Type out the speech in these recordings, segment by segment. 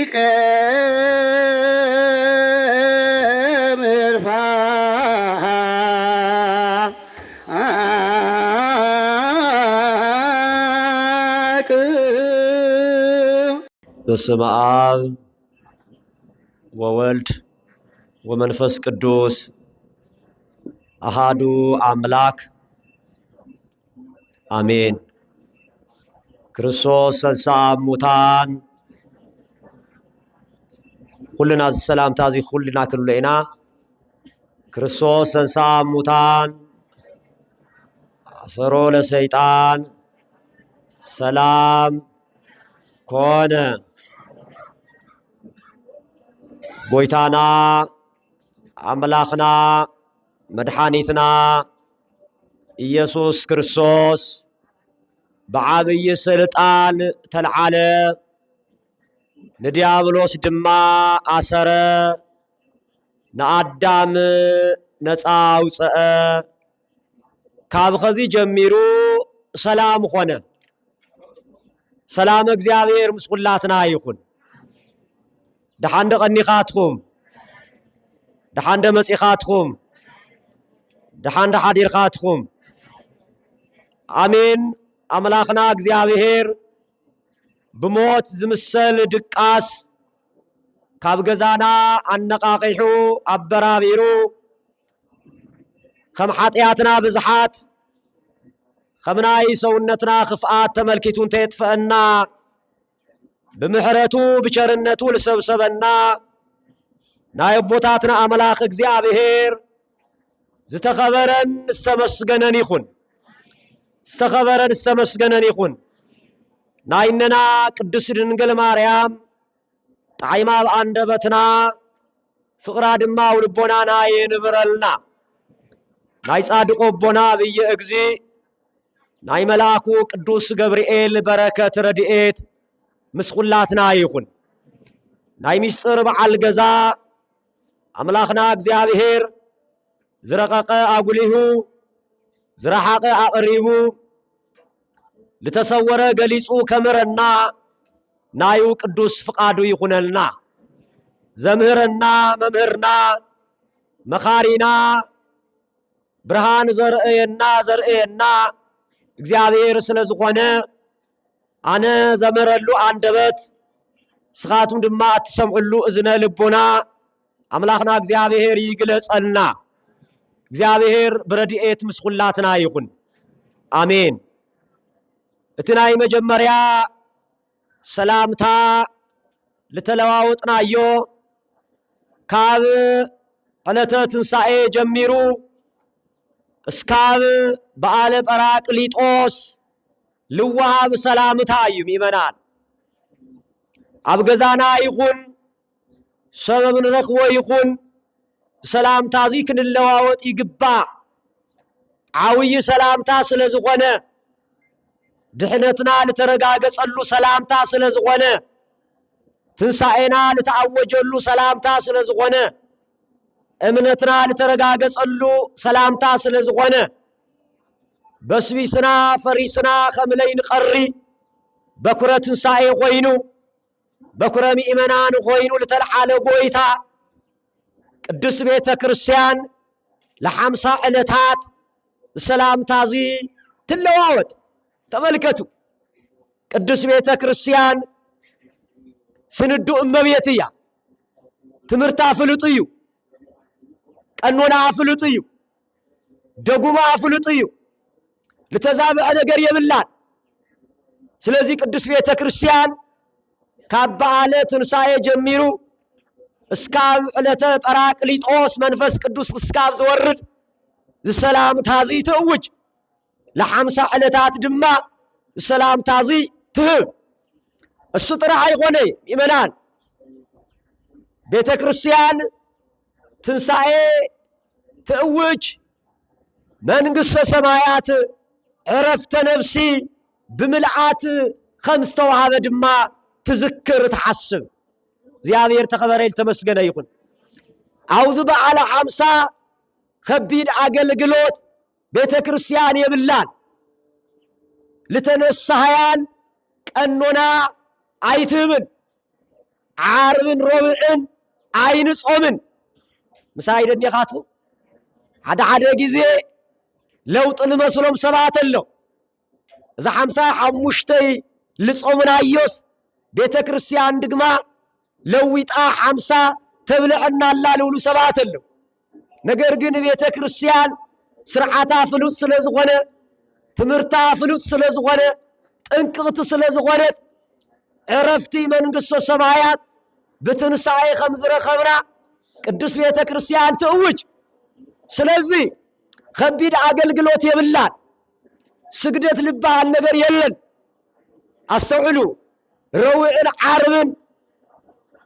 ሊቀ በስመ አብ ወወልድ ወመንፈስ ቅዱስ አሃዱ አምላክ አሜን። ክርስቶስ ተንሥአ እሙታን ኩልና ሰላምታ ዚ ኩልና ክብለና ክርስቶስ ተንሥአ እሙታን አሰሮ ለሰይጣን ሰላም ኮነ። ጎይታና አምላኽና መድኃኒትና ኢየሱስ ክርስቶስ በዓብይ ስልጣን ተልዓለ ንዲያብሎስ ድማ አሰረ ንአዳም ነፃ አውፅአ ካብ ኸዚ ጀሚሩ ሰላም ኾነ። ሰላም እግዚአብሔር ምስ ኩላትና ይኹን። ደሓንደ ቀኒኻትኩም ደሓንደ መጺኻትኩም ደሓንደ ሓዲርኻትኩም አሜን። አምላኽና እግዚአብሔር ብሞት ዝምሰል ድቃስ ካብ ገዛና አነቃቂሑ አበራቢሩ ከም ኃጢአትና ብዝሓት ከም ናይ ሰውነትና ክፍአት ተመልኪቱ እንተየጥፈአና ብምሕረቱ ብቸርነቱ ልሰብሰበና ናይ አቦታትና አምላኽ እግዚአብሔር ዝተኸበረን ዝተመስገነን ይኹን። ዝተኸበረን ዝተመስገነን ይኹን። ናይነና ቅድስት ድንግል ማርያም ጣዕማ በአንደበትና ፍቕራ ድማ ኣብ ልቦናና ይንብረልና። ናይ ጻድቆ ኣቦና ብየ እግዚ ናይ መልአኩ ቅዱስ ገብርኤል በረከት ረድኤት ምስ ኩላትና ይኹን። ናይ ምስጢር በዓል ገዛ አምላኽና እግዚአብሔር ዝረቐቐ አጉሊሁ ዝረሓቐ አቕሪቡ ልተሰወረ ገሊጹ ከምህረና ናዩ ቅዱስ ፍቃዱ ይኹነልና። ዘምህረና መምህርና መኻሪና ብርሃን ዘርእየና እግዚአብሔር ስለ ዝኾነ አነ ዘመረሉ አንደበት ስኻቱም ድማ እትሰምዑሉ እዝነ ልቦና አምላኽና እግዚአብሔር ይግለጸልና። እግዚአብሔር ብረድኤት ምስ ኩላትና ይኹን አሜን። እቲ ናይ መጀመርያ ሰላምታ ልተለዋወጥናዮ ካብ ዕለተ ትንሣኤ ጀሚሩ እስካብ በዓለ ጰራቅሊጦስ ልወሃብ ሰላምታ እዩ ምእመናን። ኣብ ገዛና ይኹን ሰበብ ንረኽቦ ይኹን ሰላምታ እዚ ክንለዋወጥ ይግባእ። ዓብይ ሰላምታ ስለ ዝኾነ ድሕነትና ልተረጋገጸሉ ሰላምታ ስለ ዝኾነ ትንሣኤና ልተአወጀሉ ሰላምታ ስለ ዝኾነ እምነትና ልተረጋገጸሉ ሰላምታ ስለ ዝኾነ በስቢስና ፈሪስና ከምለይ ንቐሪ በኩረ ትንሣኤ ኾይኑ በኩረ ምእመናን ኾይኑ ልተልዓለ ጎይታ ቅዱስ ቤተ ክርስቲያን ለ50 ዕለታት ሰላምታ እዚ ትለዋወጥ። ተመልከቱ፣ ቅዱስ ቤተ ክርስቲያን ስንዱ እመቤት እያ። ትምህርታ ፍሉጥ እዩ፣ ቀኖና ፍሉጥ እዩ፣ ደጉማ ፍሉጥ እዩ፣ ልተዛብዐ ነገር የብላን። ስለዚህ ቅዱስ ቤተ ክርስቲያን ካብ በዓለ ትንሣኤ ጀሚሩ እስካብ ዕለተ ጰራቅሊጦስ መንፈስ ቅዱስ እስካብ ዝወርድ ዝሰላምታ እዚ ትእውጅ። ለ50 ዕለታት ድማ ዝሰላምታ እዚ ትህብ። እሱ ጥራሕ ኣይኮነይ ምእመናን፣ ቤተ ክርስቲያን ትንሣኤ ትእውጅ። መንግሥተ ሰማያት ዕረፍተ ነፍሲ ብምልዓት ከም ዝተዋሃበ ድማ ትዝክር ትሓስብ። እግዚአብሔር ተኸበረ ተመስገነ ይኹን። አውዝ በዓለ 50 ከቢድ አገልግሎት ቤተ ክርስቲያን የብላን። ልተነሳያን ቀኖና አይትብን። ዓርብን ሮብዕን ኣይንጾምን ምሳይ ደንኻቱ ሓደ ጊዜ ለውጥ ልመስሎም ሰባት ኣሎ እዛ 55 ልጾምናዮስ ቤተ ክርስቲያን ድግማ ለዊጣ 50 ተብልዕና ላልውሉ ሰባት ኣሎ ነገር ግን ቤተ ክርስቲያን ስርዓታ ፍሉጥ ስለ ዝኾነ ትምህርታ ፍሉጥ ስለ ዝኾነ ጥንቅቕቲ ስለ ዝኾነት ዕረፍቲ መንግሥተ ሰማያት ብትንሳኤ ከም ዝረኸብና ቅዱስ ቤተ ክርስቲያን ትእውጅ ስለዚህ ከቢድ አገልግሎት የብላን ስግደት ልባል ነገር የለን አስተውሉ ረውዕን ዓርብን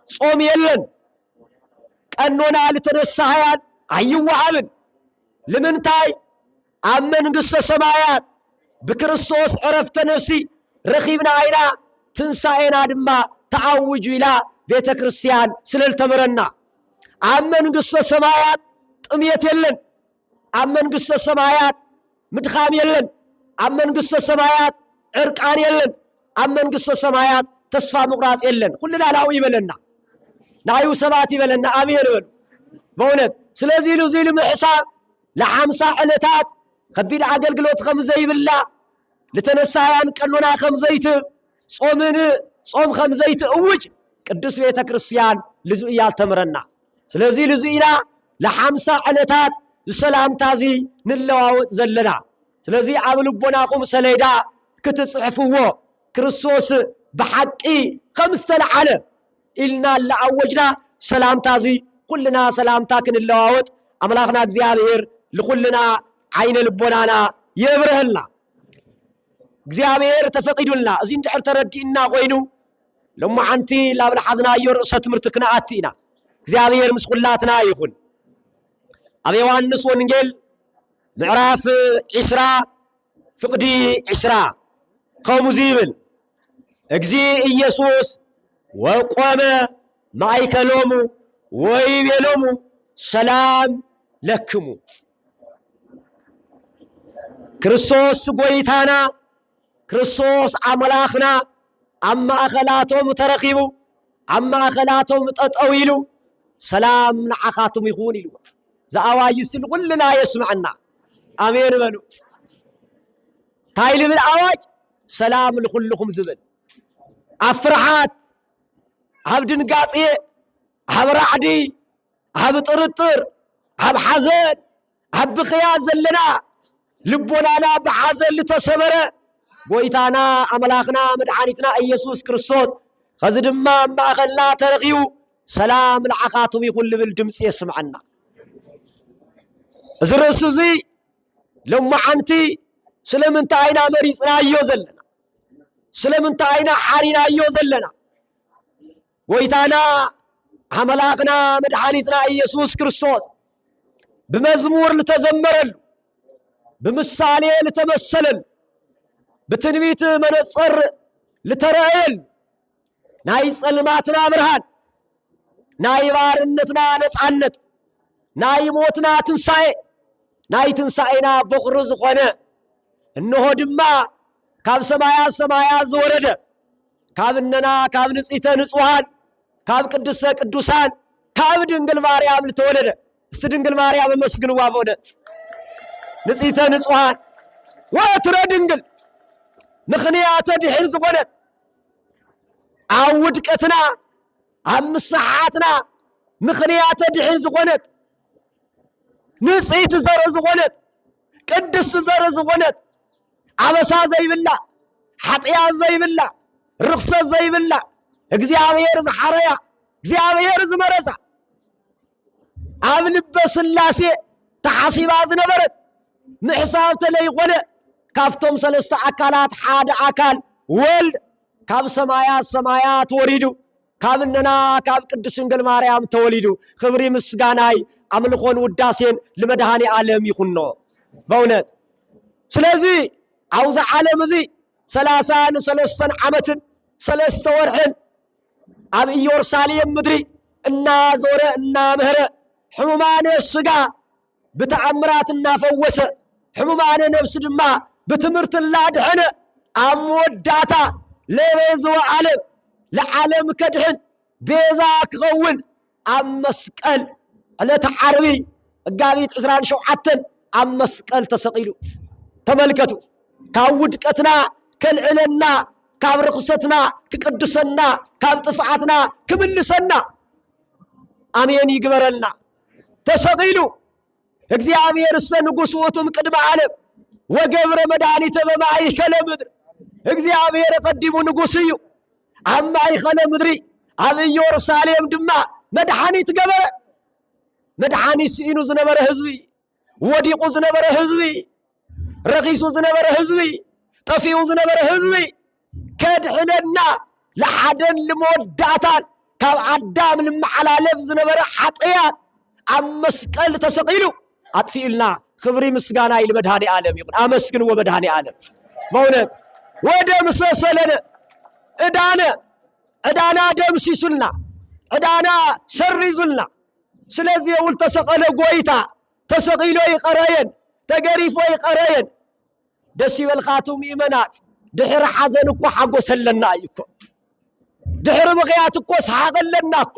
ጾም የለን ቀኖና ልተነሳያን አይዋሃብን ለምንታይ ኣብ መንግሥተ ሰማያት በክርስቶስ ዕረፍተ ነፍሲ ረኺብና አይና ትንሳኤና ድማ ተዓውጁ ኢላ ቤተ ክርስቲያን ስለልተመረና ኣብ መንግሥተ ሰማያት ጥምየት የለን ኣብ መንግሥተ ሰማያት ምድኻም የለን ኣብ መንግሥተ ሰማያት ዕርቃን የለን ኣብ መንግሥተ ሰማያት ተስፋ ምቁራጽ የለን ሁሉና ላው ይበለና ናዩ ሰባት ይበለና አሜን በሉ በእውነት ስለዚህ ሉዚል ምሕሳብ ለ50 ዕለታት ከቢድ አገልግሎት ከም ዘይብላ ለተነሳያን ቀኖና ከም ዘይት ጾም ከም ዘይት እውጅ ቅዱስ ቤተ ክርስቲያን ልዙ ያልተመረና ስለዚህ ልዙ ኢላ ለ50 ዕለታት ሰላምታዚ ንለዋወጥ ዘለና ስለዚህ ኣብ ልቦናኩም ሰሌዳ ክትጽሕፍዎ ክርስቶስ በሐቂ ከም ዝተለዓለ ኢልና ለአወጅና ሰላምታዚ ኩልና ሰላምታ ክንለዋወጥ አምላክና እግዚአብሔር ለኩልና አይነ ልቦናና ይብረህልና እግዚአብሔር ተፈቂዱልና እዚ እንድሕር ተረዲእና ኮይኑ ለማዓንቲ ላብል ሓዝናዮ ርእሰ ትምህርት ክነአቲና እግዚአብሔር ምስ ኩላትና ይኹን ኣብ ዮሐንስ ወንጌል ምዕራፍ 20 ፍቅዲ 20 ከምዚ ይብል እግዚ ኢየሱስ ወቆመ ማእከሎሙ ወይቤሎሙ ሰላም ለክሙ ክርስቶስ ጎይታና ክርስቶስ አምላኽና ኣብ ማእኸላቶም ተረኺቡ ኣብ ማእኸላቶም ጠጠው ኢሉ ሰላም ንዓኻቱም ይኹን ኢሉ ዘአዋጅ ስል ኩልና የስምዐና አሜን በሉ ታይል بالአዋጅ ሰላም ለኩልኩም ዝብል አፍርሃት ኣብ ድንጋጼ ኣብ ራዕዲ ኣብ ጥርጥር ኣብ ሓዘን ኣብ ብኽያ ዘለና ልቦናና በሐዘን ለተሰበረ ጎይታና አምላኽና መድኃኒትና ኢየሱስ ክርስቶስ ከዚ ድማ ማእኸልና ተረኺቡ ሰላም ለዓኻቱም ይኹን ልብል ድምጽ የስምዐና እዚ ርእሱ እዚ ለማዓንቲ ስለምንታይና መሪጽናዮ ዘለና ስለምንታይና ሓሪናዮ ዘለና ጎይታና አምላኽና መድኃኒትና ኢየሱስ ክርስቶስ በመዝሙር ለተዘመረል በምሳሌ ለተመሰለል በትንቢት መነጽር ለተራእየል ናይ ጸልማትና ብርሃን ናይ ባርነትና ነጻነት ናይ ሞትና ትንሳኤ ናይ ትንሳኤና በኩር ዝኾነ እነሆ ድማ ካብ ሰማያት ዝወረደ ካብነና ካብ ንጽሕተ ንጹሃን ካብ ቅድስተ ቅዱሳን ካብ ድንግል ማርያም ለተወለደ እስቲ ድንግል ማርያም መስግንዋ በእውነት ንጽሕተ ንጹሃን ወትረ ድንግል ምኽንያተ ድኅን ዝኾነት ኣብ ውድቀትና ኣብ ምስሓትና ምኽንያተ ድኅን ዝኾነት ንጽሕቲ ዘርኢ ዝኾነት ቅድስቲ ዘርኢ ዝኾነት አበሳ ዘይብላ ኃጢአት ዘይብላ ርክሰት ዘይብላ እግዚአብሔር ዝሐረያ እግዚአብሔር ዝመረፃ ኣብ ልበ ሥላሴ ተሐሲባ ዝነበረት ምሕሳብ ተለይኾነ ካብቶም ሰለስተ አካላት ሓደ አካል ወልድ ካብ ሰማያት ወሪዱ ካብነና ካብ ቅድስት ድንግል ማርያም ተወሊዱ ክብሪ ምስጋናይ አምልኾን ውዳሴን ለመድኃኔ ዓለም ይኹኖ በእውነት ስለዚህ አውዛ ዓለም እዚ 33 ዓመትን 3 ወርሕን ኣብ ኢየሩሳሌም ምድሪ እናዞረ እናምህረ ሕሙማነ ስጋ በተአምራት እናፈወሰ ሕሙማነ ነፍስ ድማ በትምህርት ላድሐነ ኣብ መወዳታ ለበዝወ ዓለም ለዓለም ከድሕን بيزاك غون عم مسكال على تعربي قابيت عزران شوعتن عم مسكال تسقيلو تملكتو كاود قتنا كالعلنا كابرقستنا كقدسنا كابطفعتنا كملسنا امين يغبرلنا تسقيلو እግዚአብሔር ንጉሥ ውእቱም ቅድመ ዓለም ወገብረ መድኃኒተ በማእከለ ምድር እግዚአብሔር ቀዲሙ ንጉሥ እዩ ኣብ ማእከለ ምድሪ ኣብ ኢየሩሳሌም ድማ መድኃኒት ገበረ መድኃኒት ሲኢኑ ዝነበረ ህዝቢ ወዲቁ ዝነበረ ህዝቢ ረኺሱ ዝነበረ ህዝቢ ጠፊኡ ዝነበረ ህዝቢ ከድሕነና ለሓደን ልመወዳእታን ካብ ዓዳም ልመሓላለፍ ዝነበረ ሓጥያት ኣብ መስቀል ተሰቂሉ አጥፊልና ክብሪ ምስጋና ይል መድኃኔ ዓለም ይሁን አመስግን ወመድኃኔ ዓለም በእውነት ወደ ምሰሰለነ ዕዳና ደምሲሱልና ዕዳና ሰርዙልና ስለዚህ ውል ተሰቀለ ጎይታ ተሰቂሎ ይቀረየን ተገሪፎ ይቀረየን ደስ ይበልኻቱም ይመናት ድሕሪ ሓዘን እኮ ሓጎሰለና እኮ ድሕሪ ምኽያት እኮ ሰሓቀለና እኮ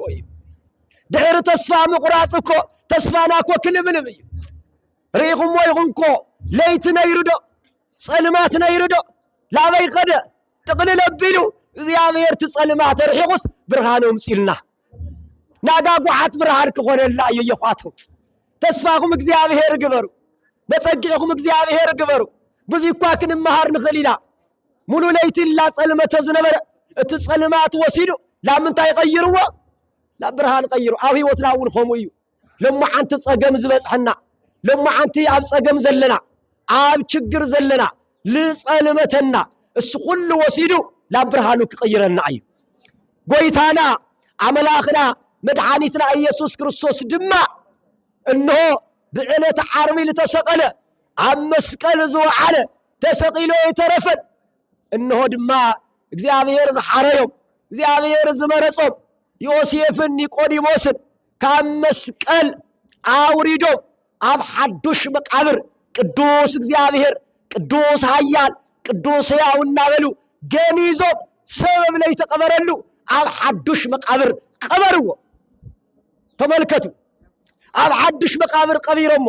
ድሕሪ ተስፋ ምቁራጽ እኮ ተስፋና እኮ ክልምልም እዩ ريخم ويغنكو ليت نيردو صلمات نيردو لا بيقد تقلل بيلو زيامير تصلمات رحيقوس برهانو مسيلنا ناقا قوحات برهان كغون الله يخواتهم تسفاكم اكزيامير قبرو بتسجعكم اكزيامير قبرو بزي كواكن مهار نخلينا منو ليت الله صلمات زنبر تصلمات وسيلو لا من تا يغيروا لا برهان غيروا اوهي وتلاول خومو لما عن تصقم زبصحنا لما أنتي أب صقم زلنا أب شجر زلنا لصلمتنا السقل وسيدو لا برهانك غيرنا أي قويتانا عمل آخنا مدحانيتنا يسوع كريستوس دما إنه بعلة عربي لتسقله عم مسكال زوعله تسقيله يترفل إنه دما እግዚአብሔር زحريهم እግዚአብሔር زمرصهم يوسفن نيقوديموسن كام مسكال አውሪዶ ኣብ ሓዱሽ መቃብር ቅዱስ እግዚአብሔር ቅዱስ ኃያል ቅዱስ ያውና በሉ ገኒዞ ሰበብ ላይ ተቀበረሉ ኣብ ሓዱሽ መቃብር ቀበርዎ ተመልከቱ ኣብ ሓዱሽ መቃብር ቀቢሮሞ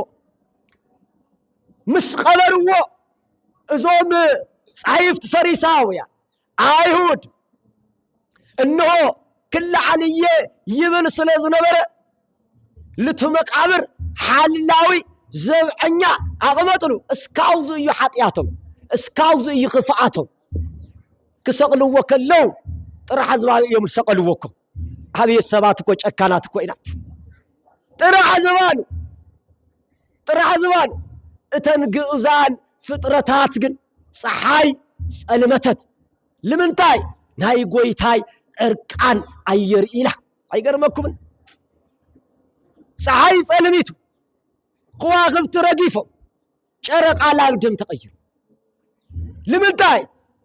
ምስ ቀበርዎ እዞም ጻይፍት ፈሪሳውያን አይሁድ እነሆ ክልዓልየ ይብል ስለዝነበረ لتمقابر حلاوي زبعنا أغمطلو اسكاوزو يحطياتهم اسكاوزو يخفعاتهم كسقلو وكلو طرح زبال يوم سقلو وكو هذه السبات كو ጨካናት እኮ ኢና طرح زبال እተን ግኡዛን ፍጥረታት ግን ፀሐይ ጸልመተት ለምንታይ ናይ ጎይታይ ዕርቃን አየር ኢላ አይገርመኩም ፀሐይ ጸልሚቱ ከዋክብት ረጊፎ ጨረቃ ላብደም ተቀይሩ ለምንታይ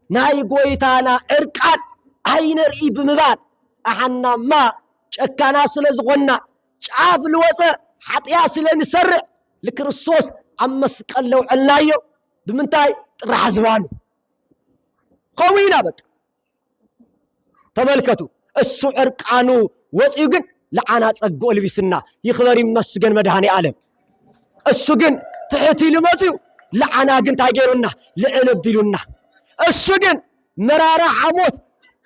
ናይ ጎይታና ዕርቃን አይነርኢ ብምባል አሐናማ ጨካና ስለዝኾና ጫፍ ልወፀ ሓጥያ ስለንሰርዕ ለክርስቶስ አመስቀለው ዕላዮ ብምንታይ ጥራሕ ዝባኑ ቆዊና በቃ ተመልከቱ እሱ ዕርቃኑ ወፂኡ ግን ለዓና ጸጎ ልቢስና ይኽበር ይመስገን መድኃኔ ዓለም እሱ ግን ትሕቲ ልመጽኡ ለዓና ግን ታገሩና ለዕለብሉና እሱ ግን መራራ ሐሞት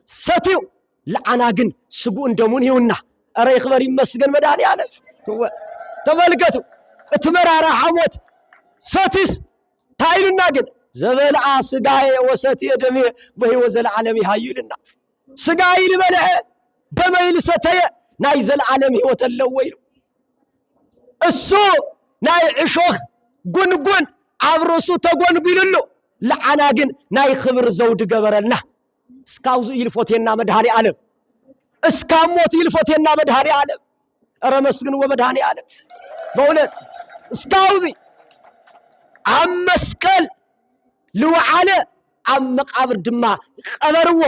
ሰቲው ለዓና ግን ስጉ እንደሙን ይውና አረ ይኽበር ይመስገን መድኃኔ ዓለም ተመልከቱ እትመራራ ሐሞት ሰቲስ ታይሉና ግን ዘበልዓ ስጋዬ ወሰትየ ደሜ በሕይወት ዘለዓለም ይሃይልና ስጋዬ ልበልዐ ደመይ ልሰተየ ናይ ዘለዓለም ሕይወት አለው ወይ እሱ ናይ ዕሾኽ ጉንጉን አብሮሱ ተጎንጉልሉ ለዓና ግን ናይ ክብር ዘውድ ገበረልና እስካውዙ ይልፎቴና መድኃኔ ዓለም እስካሞት ይልፎቴና መድኃኔ ዓለም አረ መስግን ወመድኃኔ ዓለም በእውነት እስካውዚ አመስቀል ልውዓለ ኣብ መቃብር ድማ ቀበርዎ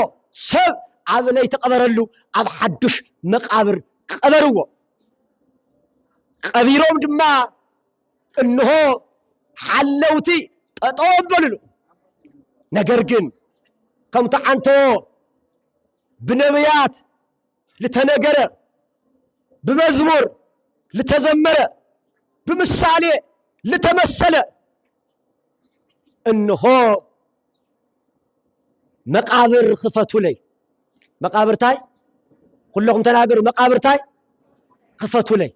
ሰብ ኣብ ላይ ተቀበረሉ ኣብ ሓዱሽ መቃብር ቀበርዎ ቀቢሮም ድማ እንሆ ሓለውቲ ተጠወበሉ ነገር ግን ከምታ አንተ ብነብያት لتنقر بمزمور لتزمر بمثالي لتمثل إنه مقابر خفتوا لي مقابر تاي كلهم تناقروا مقابر تاي خفتوا لي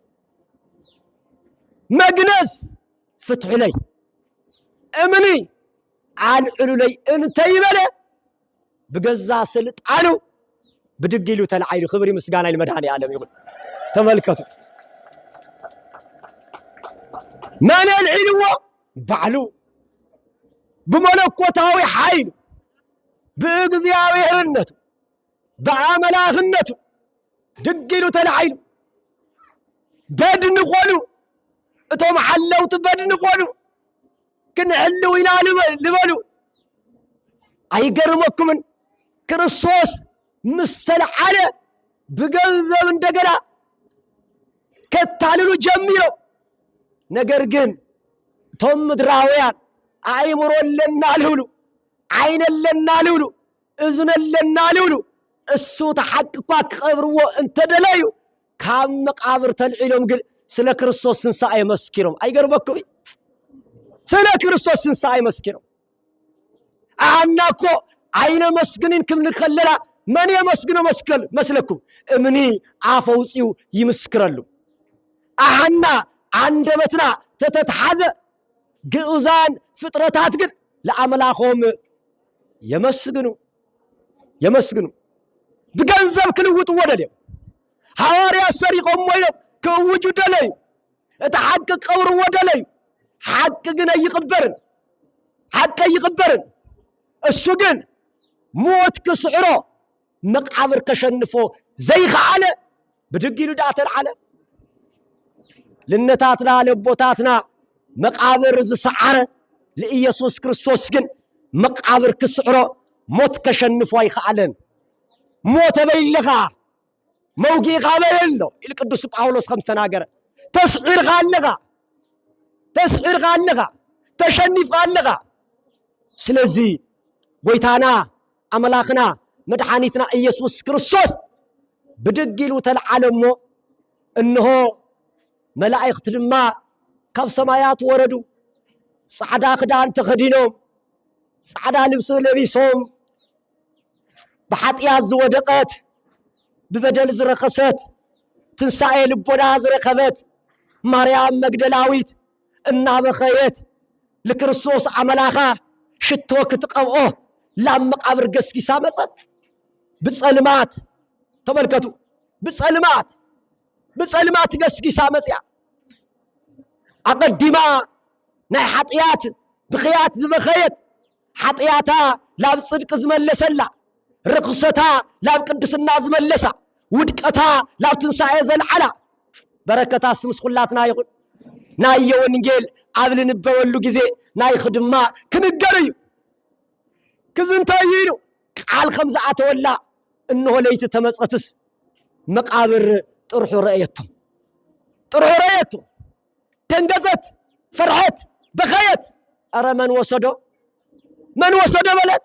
مجنس فتحوا لي امني عن علولي انت يبلا بجزا سلط عنو بدقيلو تلعيلو خبري مسقانا المدهاني عالم يقول تملكتوا من العلوة بعلو بملكوتاوي حيل بإقزياوي هنتو بعملا هنتو دقيلو تلعيلو بدن قولو اتوم حلوت بدن قولو كن علوينا لبلو اي قرمكم من كريستوس مستلعله بغنزب እንደገና ከታልሉ ጀምሮ ነገር ግን ቶም ምድራውያን አይምሮለና ልሁሉ አይነለና ልሁሉ እዝነለና ልሁሉ እሱ ተሐቅቋ ቀብርዎ እንተደለዩ ካም መቃብር ተልዒሎም ግን ስለ ክርስቶስ ትንሣኤ መስኪሮም አይገርበኩም ስለ ክርስቶስ ትንሣኤ መስኪሮም አናኮ አይነ መስግንን ክም ንከለላ من يمسكنو مسكل مسلكم امني عفوصيو يمسكرلو احنا عندبتنا تتتحز جوزان فطرتات ግን ለአምላኮም يمسكنو بገንዘብ ክልውጥ ወደለ ሐዋርያ ሰሪቆም ወይ ከውጁ ደለይ ተሐቅቅ ቀብር ወደለይ ሐቅ ግን ይቅበርን ሐቅ ይቅበርን እሱ ግን ሞት ክስዕሮ مقابر كشنفو زي خاله بدقيلو دات العالم لنتاتنا لبوتاتنا مقابر زسعر لإيسوس كريستوس كن مقابر كسعرو موت كشنفو اي خالن موت بيلغا موقي غابيلو القدس باولوس خمس تناقر تسعير غالغا تشنف غالغا سلزي ويتانا أملاخنا مدحانيتنا إيسوس كريستوس بدقيلو تلعلمو إنه ملائكة دما كف سمايات وردو صعدا خدان تخدينهم صعدا لبس لبيسهم بحطيا زودقت ببدل زرخست تنساي لبونا زرخبت مريم مجدلاويت إنا بخيت لكريستوس عملاخا شتوك تقوه لام مقابر قسكي سامسات بصلمات تملكتوا بصلمات قسكي سامسيا أقدما ناي حطيات بخيات زبخيت حطياتا لا بصدق زملسلا رقصتا لا بقدسنا زملسا ودقتا لا تنساي زلعلا بركتا اسمس خلاتنا يقول ناي ونجيل قبل نبولو غزي ناي خدما كنغريو كزنتايلو قال خمسة ولا إنه ليت تمسقتس مقابر طرح رأيتهم تنقزت فرحت بخيت أرى من وصدوا بلد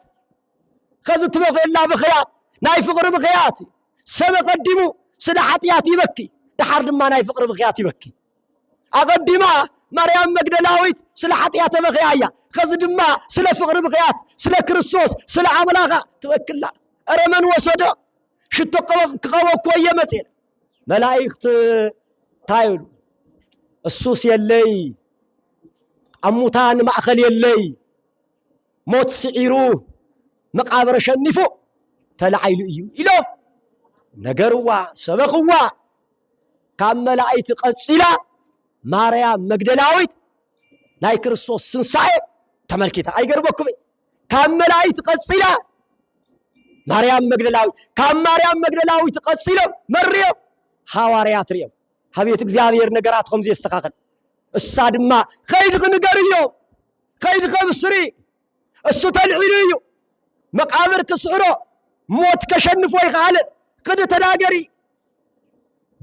خذت بغي الله بخيات ناي فقر بخياتي سبق قدموا سلاحاتياتي بكي تحرد ما ناي فقر بخياتي بكي أقدما مريم مجدلاويت سلاحاتيات بخيايا خذ دما سلا فقر بخيات سلا كريستوس سلا عملاغا توكل لا أرى من وصدوا شتو قوة كوية مثلا ملائكة تايلو السوس يلي أموتان مأخل يلي موت سعيرو مقابر شنفو تلعيلو إيو إلو نقروا سبقوا كان ملائكة قصيلا مريم مجدلاويت ناي كريستوس سنساي تملكيتا أي قربكم كان ملائكة قصيلا مريم مجدلاوي تقصيلهم مريم حواريات ريم هبيت እግዚአብሔር ነገራትኩም زيستقاقل السادما خيدق نقريو خيدق بسري السو تلعينيو مقابر كسعرو موت كشنفو يخال قد تناقري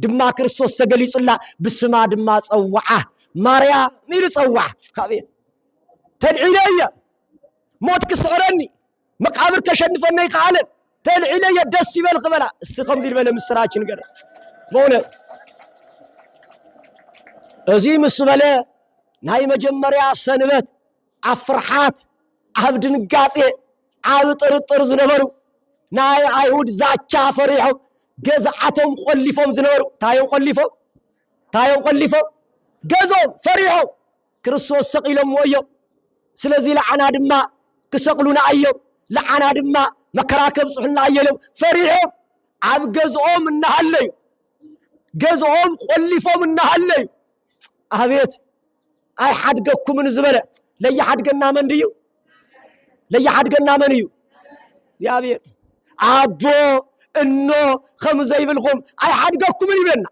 دما كريستوس تقليص الله بسما دما صوعه مريم ميل صوعه خبير تلعينيا موت كسعرني مقابر كشنفو يخال تلعلي يدسي بالقبلة استقم ذي البلا مسراج نقر بونه أزي مسبلة ناي مجمريا سنبت أفرحات عبد نقاطي عبد طرز نبرو ناي عيهود زاچا فريحو جزعتهم قلفهم زنبرو تايم قلفهم جزهم فريحو كريستوس سقيلهم ويو سلازي لعنا دما كسقلونا أيو لعنا دما مكراكب صحنا أيلو فريحو عب جزهم النهلي جزهم قلفهم النهلي أبيت أي حد جاكم من الزبالة لي حد جنا من ديو لي حد جنا من ديو يا بيت أبو إنه خمسة بالقوم أي حد جاكم من يبنا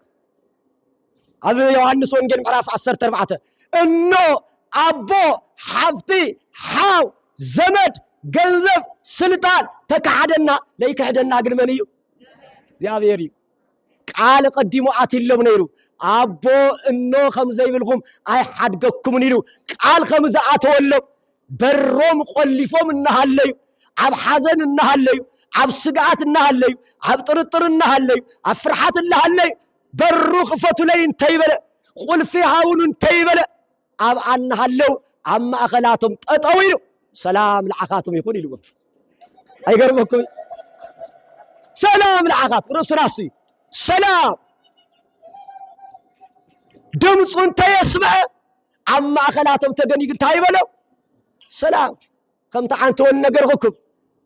أبي يوحنس وإنجيل معرف 10:4 إنه أبو حفتي حاو زمد جنزب سلطان تكحدنا ليك حدنا قل منيو يا بيري قال قدموا عتيل منيرو أبو إنه خمسة بالقوم أي حد جاكم منيرو قال خمسة عتولو بروم قلفهم النهاليو عب حزن النهاليو عب سقعات النهاليو عب طرطر النهاليو عب فرحات النهاليو برو خفتو لين تيبل قل في هاون تيبل عب النهاليو عم أخلاتهم تطويلو سلام العقاتهم يقول يلو أي قربكم سلام العقات رأس راسي سلام دمص انت يسمع عم أخلاتهم تغني تيبلو سلام خمت عنتو النقرغكم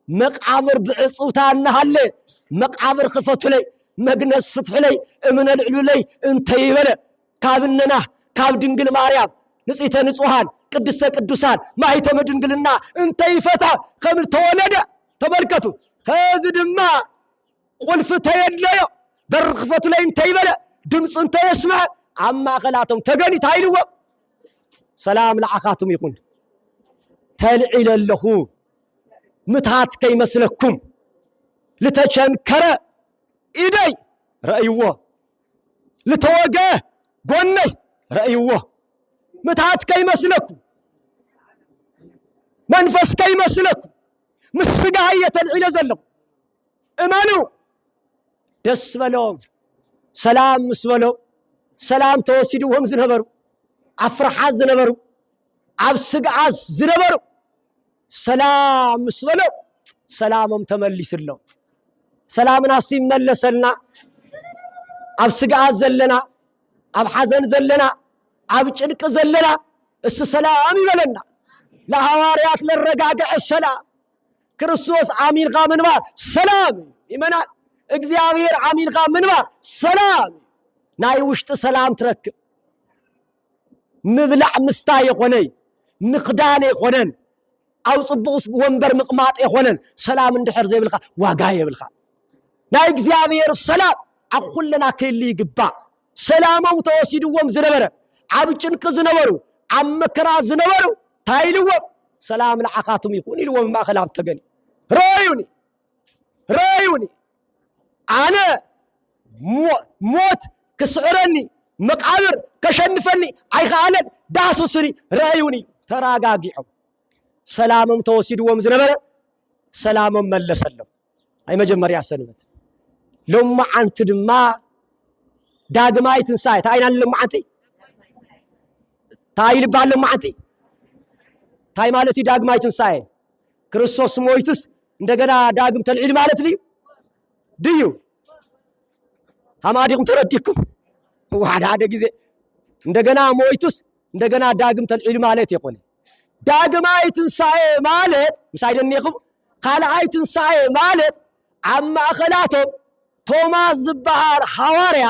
مقعبر بعصوتا النهالي مقعبر خفتو لي مقنس فتح لي من العلو لي انت يبلا كابننا كاب دنقل ماريام نسيته نصوحان قدسة قدسان ما هي تمدنقلنا انت يفتا خمل تولد تملكتو خازد ما قلفت يدليو برخفتو لي انت يبلا دمص انت يسمع عما خلاتهم تغني تايلو سلام لعقاتهم يكون تلعيل له متات كي مسلكم لتشنكر إيدي رأيوه لتوجه قوني رأيوه متات كي مسلكم منفس كي مسلكم مسفقاية تلعيل زلهم امانو دس بلوم سلام مسولو سلام توسيدوهم زنبرو أفرحاز زنبرو عبسق عز زنبرو سلام مسولو سلامهم تملس اللو سلام ناسي ملسلنا عبسق عز زلنا عب حزن زلنا عب چنك زلنا السلام يبلنا لهواريات للرقاقع السلام كريستوس عامين غا منبار سلام يمنال اكزيابير عامين غا منبار سلام ناي وشت سلام تركب مبلع مستاي يخوني مقداني يخونن أو صبوس ومبر مقماط يخونن سلام اندحر زي بالخا واقاية بالخا ناي اكزيابير السلام أقول لنا كيلي قبا سلامه وتوسيدو ومزنبرة عبجنك زنبرو عمكرا زنبرو تايلو سلام العقاتم يكون يلو ما خلام تقني رايوني أنا موت كسعرني مقابر كشنفني أي خالد داسوسني رايوني تراقاقيعو سلامم توسيد ومزنبرة سلامم ملسلم أي مجمّر يا سنبت لما عنت دما داقماي تنساي تاينا لما عنتي تاي لبال لما عنتي تاي مالتي داقماي تنساي كريستوس مويتس እንደገና ዳግም ተልዒል ማለት ልዩ ድዩ አማዲኩም ተረዲኩም ዋዳ ጊዜ እንደገና ሞይቱስ እንደገና ዳግም ተልዒል ማለት ይቆነ ዳግማይ ትንሳኤ ማለት ምሳይደኒኩም ካልአይ ትንሳኤ ማለት አማ አኸላቶም ቶማስ ዝበሃል ሐዋርያ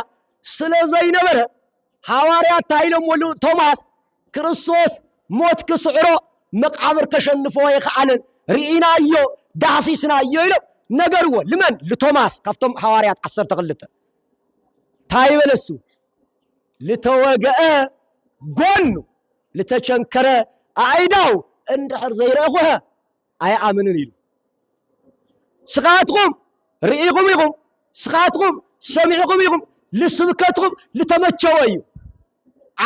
ስለዘይነበረ ሐዋርያ ታይሎም ወሉ ቶማስ ክርስቶስ ሞት ክስዕሮ መቃብር ከሸንፎ ይኸአልን ሪኢናዮ ዳሲስና ይይሎ ነገርዎ ለምን ለቶማስ ካፍቶም ሐዋርያት 12 ታይበለሱ ለተወገአ ጎኑ ለተቸንከረ አይዳው እንድሕር ዘይረኸ አይአምንን ይሉ ስኻትኩም ርኢኩም ይኩም ስኻትኩም ሰሚዕኩም ይኩም ለስብከትኩም ለተመቸው እዩ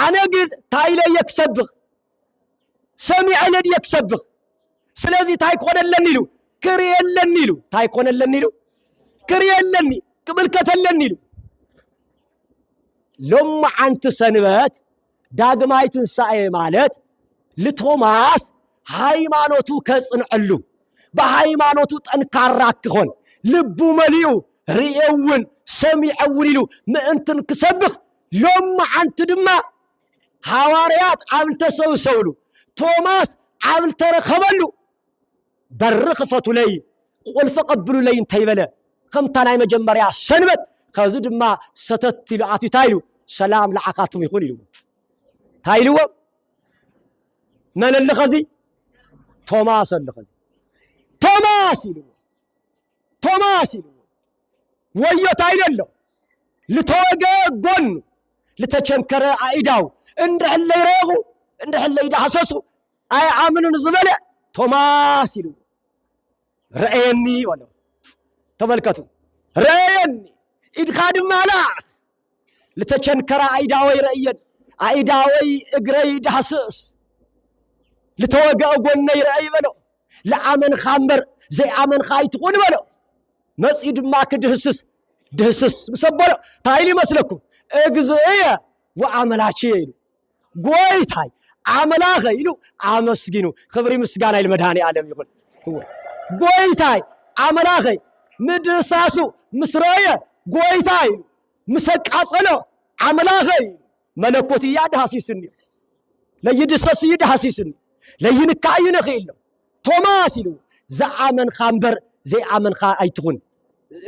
አነ ግን ታይለ ይክሰብኽ ሰሚዕ ለድ ይክሰብኽ ስለዚህ ታይኮነለን ይሉ كريلن نيلو تايكونلن نيلو كريلني قبل كتلني لما عنت سنبات داغماي تنساي مالت لتوماس ሃይማኖቱ ከጽንዕሉ በሃይማኖቱ ጠንካራ ክሆን ልቡ መሊኡ ሪኤውን ሰሚዐውን ኢሉ ምእንትን ክሰብኽ ሎም አንት ድማ ሐዋርያት አብልተሰውሰውሉ ቶማስ አብልተረኸበሉ በርኽፈቱ ላይ ቁልፈ ቀብሉ ላይ እንተይበለ ከምታ ናይ መጀመርያ ሰንበት ከዚ ድማ ሰተት ኢሉ አቲታይሉ ሰላም ለዓካቱም ይኹን ኢሉ ታይልዎ من اللخزي توماس اللخزي توماس يلو ويو تايللو لتوغا غون لتشنكر عيداو اندح اللي يرغو اندح اللي يدحسسو اي امنن زبله توماس يلو رأيني ولا تملكتو رأيني ادخاد مالاخ لتشنكر عيداو يرأين عيداوي اقري دحسس لتوقع قولنا يرأي بلو لأمن خامر زي أمن خايت قول بلو مسجد ماك دهسس بسبلو تايلي مسلكم اقزئية وعملاتي قويت هاي عملاغي يلو عمسجينو خبري مسجانا المدهاني عالم يقول هو قويت هاي عملاغي مدساسو مسرايا قويت هاي مسك عصلو عملاغي ملكوتي ياد حسيسني لا يدسس يد حسيسني لين كاين خيلو توماس يلو زعمن خامبر زي امن خا ايتخون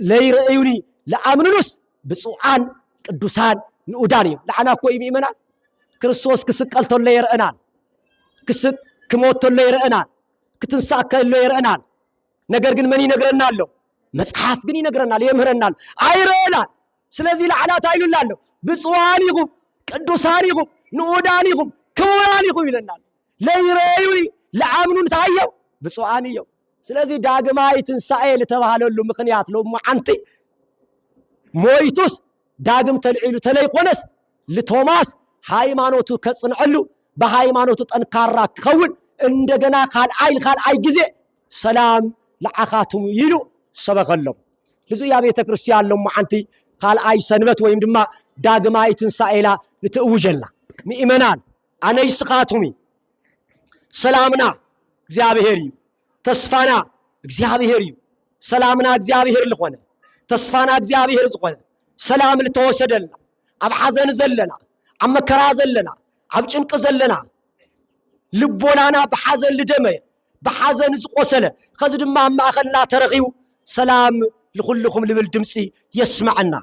ليرأيوني لامننس بصوعان قدوسان نوداني لعنا كو يميمنا ክርስቶስ ክስቀልቶለ ይረአናል ክሞቶለ ይረአናል ክትንሳከለ ይረአናል ነገር ግን ምን ይነግረናል መጽሐፍ ግን ይነግረናል ይምረናል አይረአናል ስለዚህ ለዓላት አይሉላል ብጽዋን ይሁን ቅዱሳን ይሁን ንኡዳን ይሁን ክቡራን ይሁን ይለናል ለይረዩኒ ለአምኑን ታየው ብጽዋን ይው ስለዚህ ዳግማይ ትንሳኤ ለተባለሉ ምክንያት ለማዓንቲ ሞይቱስ ዳግም ተልዒሉ ተለይቆነስ ለቶማስ ሃይማኖቱ ከጽንዕሉ በሃይማኖቱ ጠንካራ ክኸውን እንደገና ካልአይ ጊዜ ሰላም ለዓኻቱም ይሉ ሰበከሎም ለዚ ያ ቤተ ክርስቲያን ለማዓንቲ ካልአይ ሰንበት ወይም ድማ ዳግማይ ትንሳኤላ ለተውጀልና ምእመናን አነይስኻቱሚ ሰላምና እግዚአብሔር እዩ ተስፋና እግዚአብሔር እዩ ሰላምና እግዚአብሔር ልኾነ ተስፋና እግዚአብሔር ዝኾነ ሰላም ልተወሰደልና ኣብ ሓዘን ዘለና ኣብ መከራ ዘለና ኣብ ጭንቅ ዘለና ልቦናና በሓዘን ልደመየ በሓዘን ዝቆሰለ ከዚ ድማ ማእኸልና ተረኺቡ ሰላም لكلكم لبل دمسي يسمعنا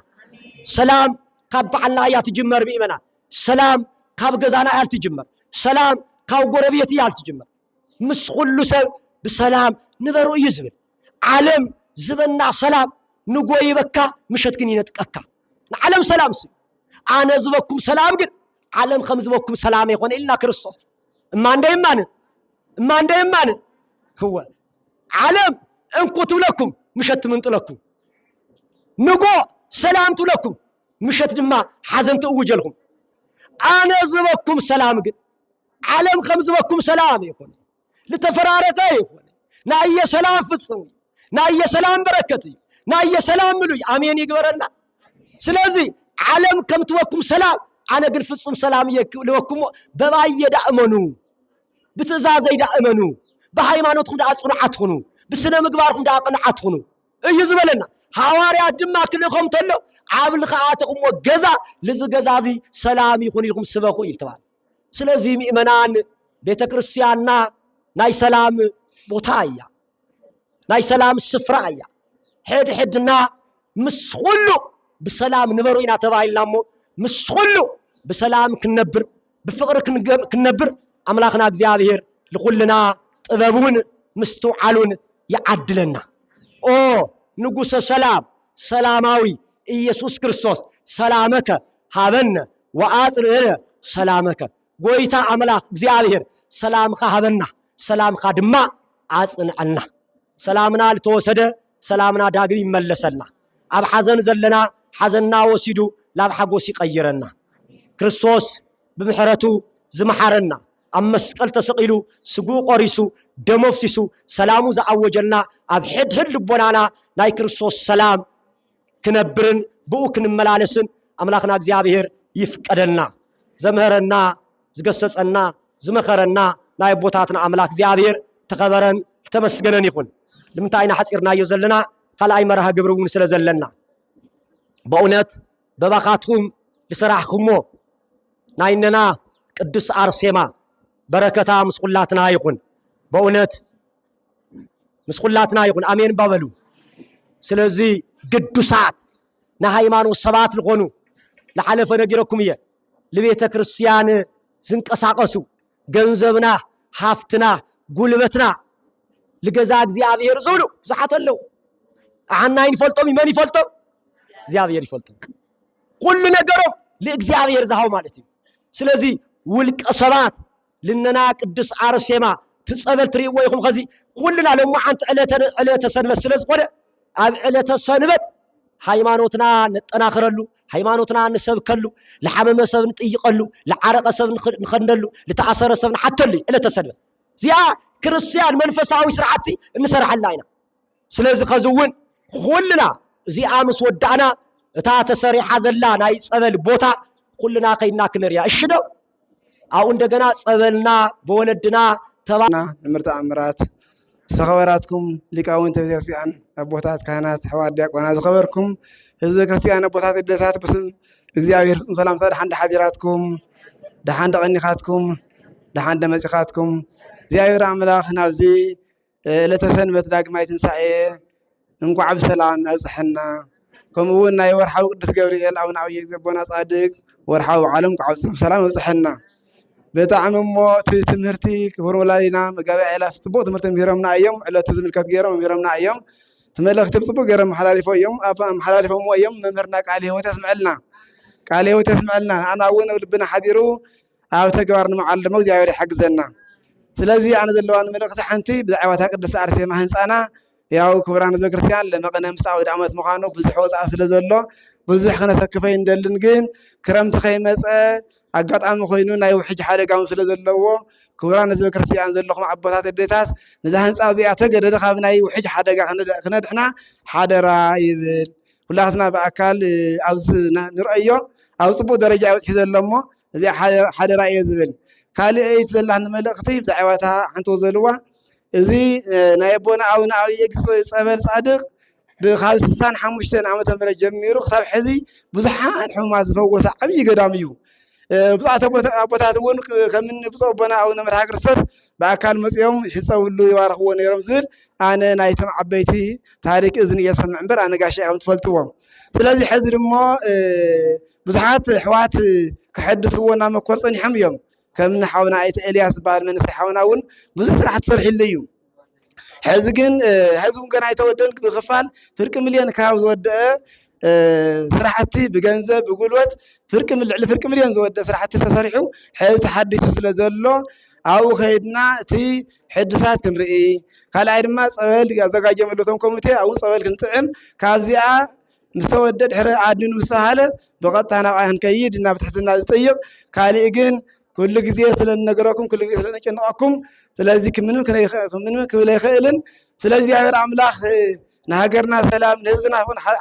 سلام كاب بعلنا يا تجمر بإيمانا سلام كاب جزانا يا تجمر سلام كاب قربيتي يا تجمر مسخل سب بسلام نذرو يزبل عالم زبنا سلام نقوي بكا مشتكني نتككا عالم سلام سي أنا زبكم سلام قل عالم خمس زبكم سلام يكون إلا كريستوس ما عنده إيمان هو عالم انكتو لكم مشت منت لكم نقو سلامت لكم مشت دما حزنت اوجلكم انا زبكم سلام قل عالم خمس زبكم سلام يكون لتفرارته يكون ناي سلام فصوي ناي سلام بركتي ناي سلام ملوي امين يغبرنا سلازي عالم كم توكم سلام انا قل فصم سلام لكم بباي دامنو بتزازي دامنو بهايمانوتكم داصنعتكم بسنة مقباركم دا قنعتكم يزبلنا حواريات دما كلكم تلو عابل خاطكم وجزا لزجزازي سلام يكون لكم سبقوا يلتبال سلازي مؤمنان بيت كريستياننا ناي سلام بوتايا ناي سلام السفرايا حدنا مسخلو بسلام نبروينا تبايلنا مو مسخلو بسلام كنبر بفقر كنبر املاخنا እግዚአብሔር لكلنا ጥበቡን مستوعلون يعدلنا نقص سلام سلاماوي إيسوس كريستوس سلامك هابنا وآسر سلامك قويتا عملاق زيالهر سلامك هابنا سلامك دماء آسن عنا سلامنا لتوسد سلامنا داقري ملسلنا أب حزن زلنا حزننا وسيدو لا بحقوسي قيرنا كريستوس بمحرته زمحرنا أما مسقل تسقيلو سقو قريسو دموفسيسو سلامو زعوجلنا أب حد لبنانا ناي كريستوس سلام كنبرن بوكن ملالسن أملاكنا እግዚአብሔር يفقدنا زمهرنا زقسصنا زمخرنا ناي بوتاتنا أملاك እግዚአብሔር تخبرن تمسجنن يكون لمنتاينا حصيرنا يزلنا خلاي مرها جبرون سلازلنا بأونت بباقاتكم لسراحكمو نايننا قدس أرسيما بركتا مسخولاتنا يكون بأونت مسخولاتنا يكون أمين بابلو سلازي قدسات نهايمانو السبات الغنو لحالف نجركم إياه لبيت كريستيان زنقساقسو ገንዘብና ሀፍትና ጉልበትና لجزا እግዚአብሔር زولو زحاتلو አሃና ይፈልጦም ይመን ይፈልጦም እግዚአብሔር ይፈልጦም ሁሉ ነገሮም ለእግዚአብሔር ዘሃው ማለት ነው ስለዚህ ውልቀ ሰባት ለነና ቅዱስ አርሴማ ትጸበል ትሪው ወይኩም ከዚ ሁሉና ለሙ አንተ ዕለተ ሰንበት ስለዝቆደ አብ ዕለተ ሰንበት ሃይማኖትና ነጠናከረሉ ሃይማኖትና ንሰብከሉ ለሐመመ ሰብ ንጥይቀሉ ለዓረቀ ሰብ ንኸንደሉ ለተዓሰረ ሰብ ንሓተሉ ዕለተ ሰንበት ዚያ ክርስቲያን መንፈሳዊ ስርዓቲ እንሰርሐላ ኢና ስለዚህ ከዝውን ሁሉና ዚኣ ምስ ወዳእና እታ ተሰሪሓ ዘላ ናይ ጸበል ቦታ ሁሉና ከይና ክንርያ እሺ ነው አው እንደገና ጸበልና በወለድና ተባና ምርጥ አምራት ሰኸበራትኩም ሊቃውንተ ቤተክርስቲያን አቦታት ካህናት ሐዋርያት ዲያቆናት ዝኸበርኩም ህዝበ ክርስቲያን አቦታት ደሳት በስም እግዚአብሔር ሰላም ሰላም ሓዲራትኩም ደሓን ደቀኒኻትኩም ደሓን ደመጽኻትኩም እግዚአብሔር አምላክ ናብዚ ዕለተ ሰንበት ዳግማይ ትንሳኤ እንኳዕ ብሰላም አብጽሕና ከምኡውን ናይ ወርሓዊ ቅዱስ ገብርኤል አቡነ ዓብይ ዘቦና ጻድቅ ወርሓዊ ዓለም ኳዕ ብሰላም አብጽሕና በጣም ሞ ትምህርቲ ፎርሙላሊና መጋቢያ ኤላፍ ጽቡቅ ትምህርቲ ምሂሮምና እዮም ዕለቱ ዝምልከት ገይሮም ምሂሮምና እዮም ተመለኽቲ ጽቡቅ ገይሮም ሓላሊፎ እዮም አባም ሓላሊፎም እዮም መምህርና ቃል ህይወት ያስምዕልና ቃል ህይወት ያስምዕልና አና ወነ ልብና ሓዲሩ ኣብ ተግባር ንመዓልሞ እግዚአብሔር ይሕግዘና ስለዚህ አነ ዘለዋን መልእክቲ ሓንቲ ብዛዕባታ ቅድስት አርሴማ ህንፃና ያው ክብራን ህዝበ ክርስቲያን ለመቐነ ምሳዊ ዳዕመት ምዃኑ ብዙሕ ወፃእ ስለ ዘሎ ብዙሕ ክነሰክፈ እንደልን ግን ክረምቲ ከይመፀ አጋጣሚ ኮይኑ ናይ ውሕጅ ሓደጋውን ስለ ዘለዎ ክብራን ህዝበ ክርስቲያን ዘለኹም አቦታት ኣዴታት ነዛ ህንፃ እዚኣ ተገደደ ካብ ናይ ውሕጅ ሓደጋ ክነድሕና ሓደራ ይብል ሁላትና ብኣካል ኣብዚ ንርአዮ ኣብ ፅቡቅ ደረጃ ይበፅሒ ዘሎ እሞ እዚኣ ሓደራ እየ ዝብል ካልአይት ዘላህኒ መልእኽቲ ብዛዕባታ ሓንቲ ዘለዋ እዚ ናይ ኣቦና ኣቡነ ዓብይ ጸበል ጻድቅ ብኻብ 65 ዓመተ ምህረት ጀሚሩ ክሳብ ሕዚ ብዙሓት ሕሙማት ዝፈወሰ ዓብይ ገዳም እዩ ብዙሓት ኣቦታት እውን ከምኒ ብፁዕ ኣቦና ኣቡነ መርሃ ክርስቶስ ብኣካል መፅኦም ይሕፀብሉ ይባርኽዎ ነይሮም ዝብል ኣነ ናይቶም ዓበይቲ ታሪክ እዝኒ እየ ሰምዕ እምበር ኣነ ጋሻ እዮም ትፈልጥዎም ስለዚ ሕዚ ድሞ ብዙሓት ኣሕዋት ክሕድስዎ ናብ መኮር ፀኒሖም እዮም ከምኒ ሓውና ኣይተ ኤልያስ ዝበሃል መንእሰይ ሓውና እውን ብዙሕ ስራሕ ትሰርሒሉ እዩ ሕዚ ግን ህዝቡ ገና ኣይተወደን ብክፋል ፍርቂ ሚልዮን ካብ ዝወደአ ስራሕቲ ብገንዘብ ብጉልበት ልዕሊ ፍርቂ ሚልዮን ዝወደአ ስራሕቲ ተሰሪሑ ሕዚ ተሓዲሱ ስለ ዘሎ ኣብኡ ከይድና እቲ ሕድሳት ክንርኢ ካልኣይ ድማ ፀበል ኣዘጋጅዮም ኣለቶም ኮሚቴ ኣብኡ ፀበል ክንጥዕም ካብዚኣ ምስተወደ ድሕሪ ኣድኑ ምስተባሃለ ብቐጥታ ናብኣ ክንከይድ ናብ ትሕትና ዝጥይቕ ካልእ ግን ኩሉ ግዜ ስለነገረኩም ኩሉ ግዜ ስለነጨነቐኩም ስለዚ ምንም ክብል ኣይኽእልን ስለዚ እግዚአብሔር አምላክ ንሃገርና ሰላም ንህዝብና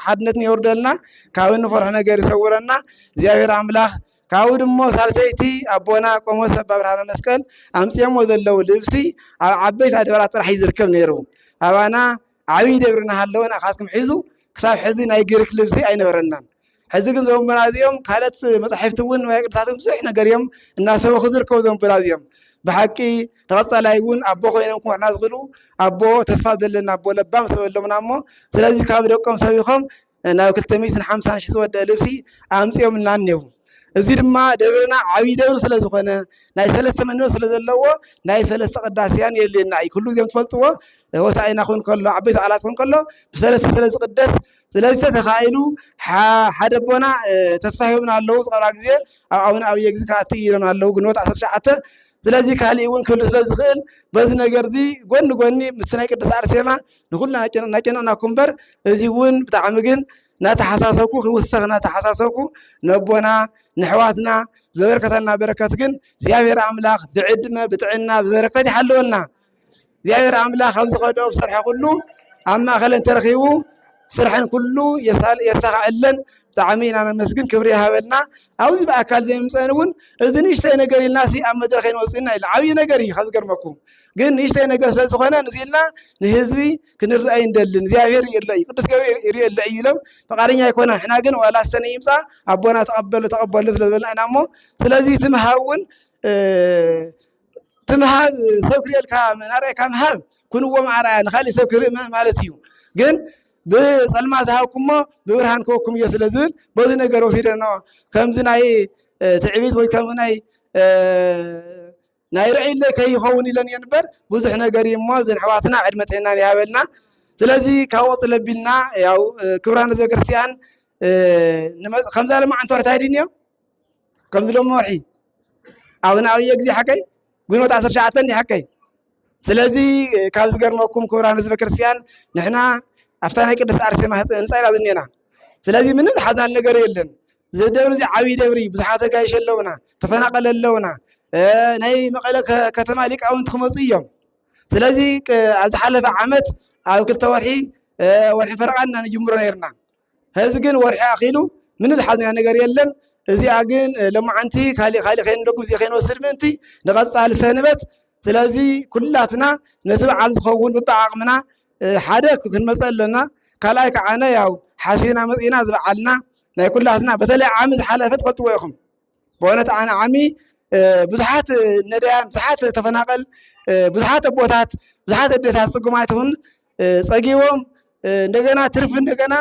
ሓድነትን የወርደልና ካብኡ ንፈርሖ ነገር ይሰውረና እግዚአብሔር አምላክ ካብኡ ድሞ ሳልሰይቲ ኣቦና ቆሞስ ኣባ ብርሃነ መስቀል ኣምፅኦሞ ዘለው ልብሲ ኣብ ዓበይቲ ኣድባራት ጥራሕ ይዝርከብ ነይሩ ኣባና ዓብይ ደብርና ሃለወን ኣኻትኩም ሒዙ ክሳብ ሕዚ ናይ ግሪክ ልብሲ ኣይነበረናን ሕዚ ግን ዘንበና እዚኦም ካልኦት መጻሕፍቲ እውን ወይ ቅዱሳት ብዙሕ ነገር እዮም እናሰበኹ ዝርከቡ ዘንበና እዚኦም ብሓቂ ተቐጻላይ እውን ኣቦ ኮይኖም ክምዕና ዝኽእሉ ኣቦ ተስፋ ዘለና ኣቦ ለባም ሰበሎምና እሞ ስለዚ ካብ ደቆም ሰቢኾም ናብ 250 ሺህ ዝወደአ ልብሲ ኣምፅኦምና እኔዉ እዚ ድማ ደብርና ዓብይ ደብሪ ስለ ዝኾነ ናይ ሰለስተ መንበር ስለ ዘለዎ ናይ ሰለስተ ቅዳስያን የድልየና እዩ ኩሉ ግዜም ትፈልጥዎ ወሳኢና ክውን ከሎ ዓበይቲ በዓላት ክውን ከሎ ብሰለስተ ስለ ዝቅደስ ስለዚ ተተኻኢሉ ሓደ ኣቦና ተስፋ ሂቦምና ኣለዉ ዝቐረባ ግዜ ኣብ ኣቡነ ዓብይ ግዜ ከኣቲ ኢሎም ኣለዉ ግንቦት 19 ስለዚ ካልእ እውን ክህሉ ስለ ዝኽእል በዚ ነገር እዚ ጎኒ ጎኒ ምስ ናይ ቅድስት አርሴማ ንኩልና ናጨነቕናኩም እምበር እዚ እውን ብጣዕሚ ግን እናተሓሳሰብኩ ክውሰኽ እናተሓሳሰብኩ ነቦና ንሕዋትና ዘበረከተልና በረከት ግን እግዚአብሔር አምላክ ብዕድመ ብጥዕና ብበረከት ይሓልወልና እግዚአብሔር አምላክ ኣብ ዝኸደኦ ዝሰርሐ ኩሉ ኣብ ማእኸለን ተረኺቡ ስርሐን ኩሉ የሳኽዐለን ብጣዕሚ ኢና ነመስግን ክብሪ ይሃበልና ኣብዚ ብኣካል ዘይምፀአን እውን እዚ ንእሽተይ ነገር ኢልና ኣብ መድረኽ ይንወፅና ኢልና ዓብዪ ነገር እዩ ከዝገርመኩም ግን ንእሽተይ ነገር ስለ ዝኾነ ንዚኢልና ንህዝቢ ክንርአይ እንደልን እግዚኣብሔር ይርአይ ቅዱስ ገብርኤል ይርአየለ እዩ ኢሎም ፈቃደኛ ኣይኮነ ንሕና ግን ዋላ ሰነ ይምፃ ኣቦና ተቐበሉ ስለ ዝበልና ኢና እሞ ስለዚ ትምሃብ እውን ትምሃብ ሰብ ክሪኤልካ ናርአይካ ምሃብ ኩንዎም ኣርኣያ ንካሊእ ሰብ ክርኢ ማለት እዩ ግን ብፀልማ ዝሃብኩሞ ብብርሃን ክወኩም እየ ስለ ዝብል በዚ ነገር ወሲደና ከምዚ ናይ ትዕቢት ወይ ከምዚ ናይ ርአይለይ ከይኸውን ኢለን እየ ንበር ብዙሕ ነገር እዩ እሞ እዘን ኣሕዋትና ዕድመ ጥዕና ይሃበልና ስለዚ ካብ ወፅእ ለቢልና ያው ክብራን ቤተ ክርስቲያን ከምዛ ልማዓንቲ ወርሒ ድን እዮም ከምዚ ሎሚ ወርሒ ኣብና ኣብየ ግዜ ሓቀይ ግንቦት 19 እንዲ ሓቀይ ስለዚ ካብ ዝገርመኩም ክብራን ቤተ ክርስቲያን ንሕና ኣፍታ ናይ ቅድስት ኣርሴማ ህንፃ ኢና ዝኔና ስለዚ ምንም ዝሓዝናል ነገር የለን ደብሪ እዚ ዓብዪ ደብሪ ብዙሓት ተጋይሽ ኣለውና ተፈናቀለ ኣለውና ናይ መቐለ ከተማ ሊቃውንቲ ክመፁ እዮም ስለዚ ኣብ ዝሓለፈ ዓመት ኣብ 2 ወርሒ ወርሒ ፈረቓና ንጅምሮ ነርና ህዚ ግን ወርሒ ኣኺሉ ምንም ዝሓዝና ነገር የለን እዚኣ ግን ሎማዓንቲ ካሊእ ከይንደጉም እዚ ከይንወስድ ምእንቲ ንቐፃሊ ሰንበት ስለዚ ኩላትና ነቲ በዓል ዝኸውን ብበዓቕምና ሓደ ክንመፀ ኣለና ካልኣይ ከዓነ ያው ሓሲና መፂና ዝበዓልና ናይ ኩላትና በተለይ ዓሚ ዝሓለፈ ትፈልጥዎ ኢኹም ብእውነት ኣነ ዓሚ ብዙሓት ነዳያን ብዙሓት ተፈናቀል ብዙሓት ኣቦታት ብዙሓት ኣዴታት ፅጉማት እውን ፀጊቦም እንደገና ትርፊ እንደገና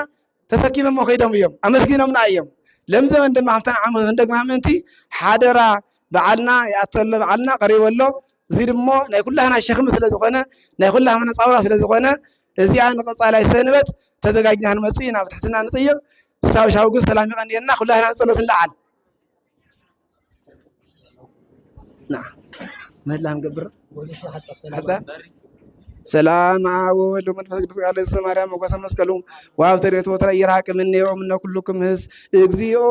ተሰኪሞም ከይዶም እዮም ኣመስጊኖምና እዮም ለምዘ እንደማ ሓምታን ዓመት እንደግማ ምእንቲ ሓደራ በዓልና ይኣተሎ በዓልና ቀሪበሎ እዚ ድሞ ናይ ኩላህና ሸኽሚ ስለ ዝኾነ ናይ ኩላህና ፃውራ ስለ ዝኾነ እዚኣ ንቐፃላይ ሰንበት ተዘጋጅና ንመፅእ ናብ ትሕትና ንፅይቕ ሳብ ግን ሰላም ይቐንየና ኩላህና ንፀሎት ንለዓል መላ ንገብር ሰላም ኣብ ወወልድ ወመንፈስ ቅዱስ ቃል እግዝእትነ ማርያም ሞገሰ መስቀሉ ወሀብ ተሬቱ ወትረ ይርሐቅ እምኔዮ እምነ ኩልክም ህዝብ እግዚኦ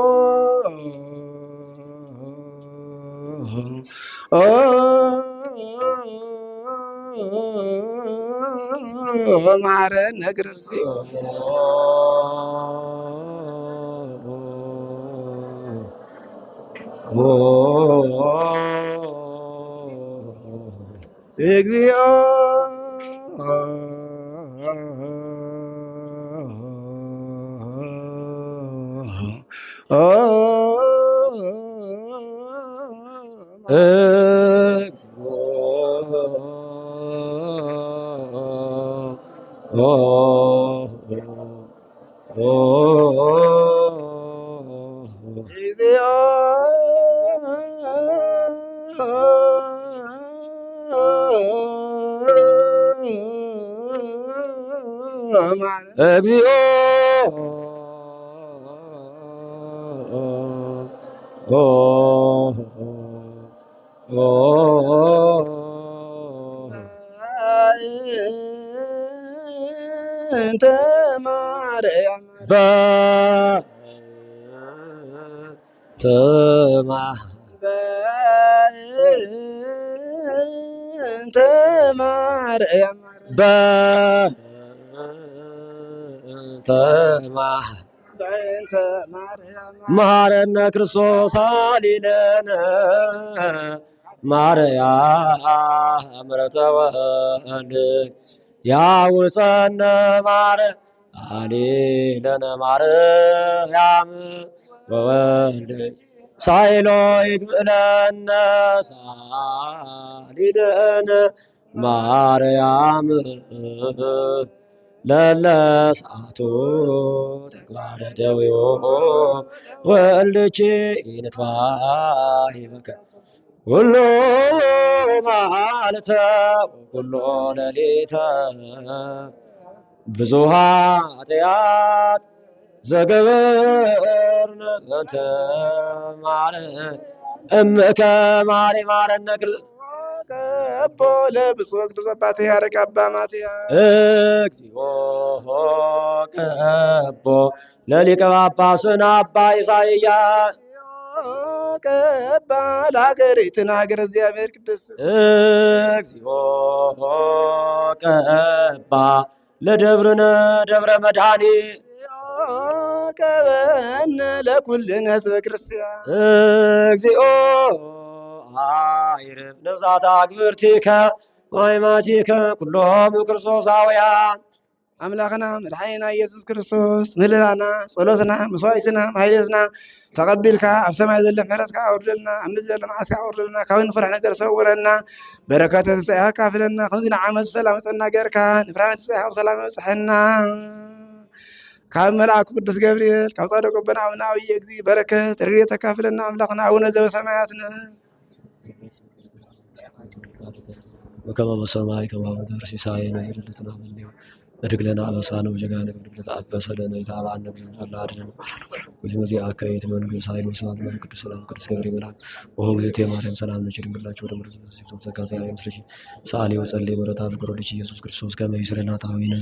ማረነ ክርስቶስ እግዚኦ እግዚኦ እንተ ማርያም እንተ ማርያም መሐረነ ክርስቶስ አሊለነ ማርያም ረተወልድ ያውፀነ ማረ አሊለነ ማርያም ወወልድ ሳይሎ ይግብእለነ ሳሊለነ ማርያም ለለሰዓቱ ተግባረ ደዊዮ ወልድቺ ይንትባሂበከ ኩሉ መዓልተ ወኩሉ ሌሊተ ብዙኃ ኃጢአት ዘገበርነ እንተ እምከ ማሪ ማረነ ቀቦ ለብፁዕ ቅዱስ አባትህ ያረግ አባ ማትያስ እግዚኦ ቀቦ ለሊቀ ጳጳስን አባ ኢሳይያስ ቀባ ለሀገሪቱን ሀገረ እግዚአብሔር ቅዱስ እግዚኦ ቀባ ለደብርነ ደብረ መድኃኒት ቀበነ ለኩልነ ህዝበ ክርስቲያን እግዚኦ አይርብ ነፍሳት አግብርቲከ ወይማቲከ ኩሎም ክርስቶሳውያን አምላክና መድኃኒና ኢየሱስ ክርስቶስ ምህለላና ጸሎትና መስዋዕትና ማሕሌትና ተቀቢልካ ኣብ ሰማይ ዘሎ ምሕረትካ ኣውርደልና ኣብ ምድሪ ዘሎ መዓትካ ኣውርደልና ካብ ንፍራሕ ነገር ሰውረና በረከተ ትንሣኤካ ካፍለና ከምዚ ንዓመት ሰላም ፀና ጌርካ ንፍራነ ትንሣኤካ ብሰላም ኣብፅሐና ካብ መልአኩ ቅዱስ ገብርኤል ካብ ጻድቁ ኣቦና አቡነ ዓብይ እግዚእ በረከት ረድኤት ተካፍለና አምላክና አቡነ ዘበሰማያትነ ወከመ በሰማይ ከማሁ በምድር ሲሳየነ ዘለለዕለትነ ሀበነ እድግ ለነ አበሳነ ወጌጋየነ ወንድግለተ አበሰ ለነ ኢታብአነ ብዘንበለ አድኅነነ በስመ ዚአከ ይእቲ መንግሥት ኃይል ወስብሐት ለአብ ቅዱስ ሰላም ቅዱስ ገብርኤል መልአክ ወሆ እግዝእትየ ማርያም ሰላም ለኪ ድንግል ናችሁ ወደ ምድር ዘሲሶ ጸጋ እግዚአብሔር ምስለኪ ሰአሊ ወጸልይ ምሕረተ ፍቅር ወልድኪ ኢየሱስ ክርስቶስ ከመ ይስረይ ኃጣውኢነ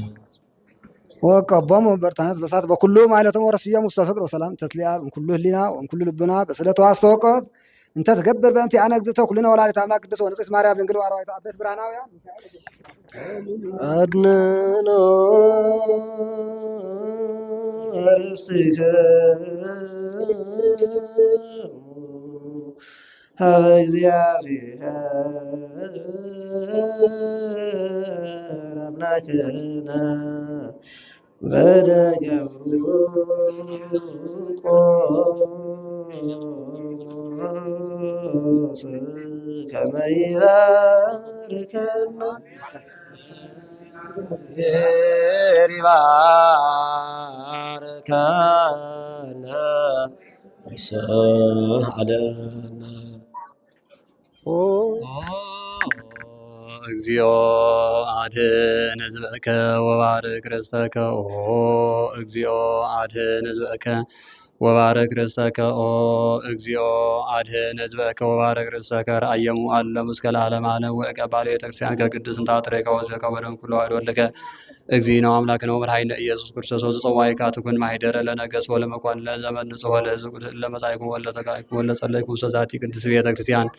ወቀቦሙ በርታነት በሳት በኩሉ ማለትም ወረስየሙ ውስተ ፍቅር ወሰላም ተትሊያ እምኩሉ ህሊና ወእምኩሉ ልቡና በስእለቱ አስተወቀት እንተ ትገብር በእንቲ አነ እግዝእተ ኩልነ ወላዲተ አምላክ ቅድስት ወንጽሕት ማርያም ድንግል ወአርባዕቱ አበይት ብርሃናውያን አድኅነነ አርእስቲከ ሀበ እግዚአብሔር አምላክነ በደገብሩ ቆስ ከመ ይባርከነ ይባርከነ ይስሐለነ እግዚኦ አድኅን ሕዝበከ ወባርክ ርስተከ እግዚኦ አድኅን ሕዝበከ ወባርክ ርስተከ እግዚኦ አድኅን ሕዝበከ ወባርክ ርስተከ ረአየሙ ዓለም እስከ ለዓለመ ዓለም ወእቀባለ ቤተክርስቲያን ከቅዱስ እንታጥሬከ ወዘከ ወደም ኩሉ ዋሕድ ወልድከ እግዚእነ አምላክነ ወመድኃኒነ ኢየሱስ ክርስቶስ ወዘጸዋዕካ ትኩን ማኅደረ ለነገሥ ወለመኳን ለዘመን ንጹሕ ወለሕዝብ ለመጻእክሙ ወለተጋእክሙ ወለጸለይኩም ውስተ ዛቲ ቅድስት ቤተክርስቲያን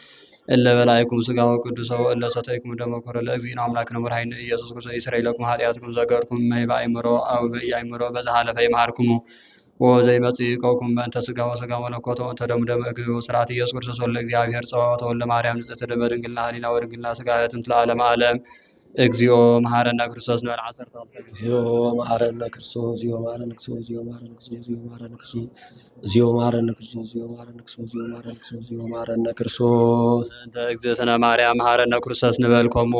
እለ በላዕኩም ሥጋሁ ቅዱሰ እለ ሰተይኩም ደመ ኮረ ለእግዚእነ አምላክነ ወመድኃኒነ ኢየሱስ ክርስቶስ ይስረይ ለኩም ኃጢአትኩም ዘገርኩም እመይ በአእምሮ አው በኢአእምሮ በዘሃለፈ ይምሃርክሙ ወዘይመጽእ ይቀውኩም በእንተ ሥጋሁ ወሥጋ መለኮቶ እንተ ደሙ ደመ እግዚኦ ሥርዓት ኢየሱስ ክርስቶስ ወለ እግዚአብሔር ጸባኦት ወለ ማርያም ንጽሕት በድንግልና ህሊና ወድንግልና ሥጋ ህትምት ለዓለመ ዓለም እግዚኦ መሐረነ ክርስቶስ ንበል ዓሰርተ እግዚኦ መሐረነ ክርስቶስ እግዚኦ መሐረነ ክርስቶስ እግዚኦ መሐረነ ክርስቶስ እግዚኦ መሐረነ ክርስቶስ እግዚኦ መሐረነ ክርስቶስ እግዚኦ መሐረነ ክርስቶስ እግዚኦ መሐረነ ክርስቶስ እግዚኦ መሐረነ ክርስቶስ እንተ እግዝእትነ ማርያም መሐረነ ክርስቶስ ንበል ኮሙ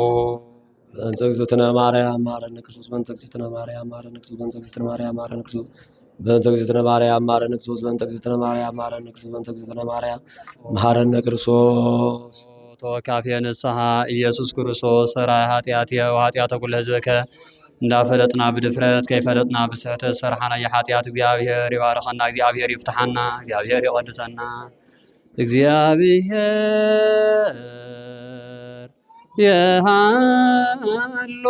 በእንተ እግዝእትነ ማርያም መሐረነ ክርስቶስ በእንተ እግዝእትነ ማርያም መሐረነ ክርስቶስ በእንተ እግዝእትነ ማርያም መሐረነ ክርስቶስ በእንተ እግዝእትነ ማርያም መሐረነ ክርስቶስ በእንተ እግዝእትነ ማርያም መሐረነ ክርስቶስ በእንተ እግዝእትነ ማርያም መሐረነ ክርስቶስ ተወካፌ ንስሐ ኢየሱስ ክርስቶስ ሠራይ ኃጢአትየ ወኃጢአተ ኩሉ ሕዝብከ እንዳፈለጥና ብድፍረት ከይፈለጥና ብስሕተት ሰርሐና የኃጢአት እግዚአብሔር ይባርኸና እግዚአብሔር ይፍትሐና እግዚአብሔር ይቀድሰና እግዚአብሔር የሃሎ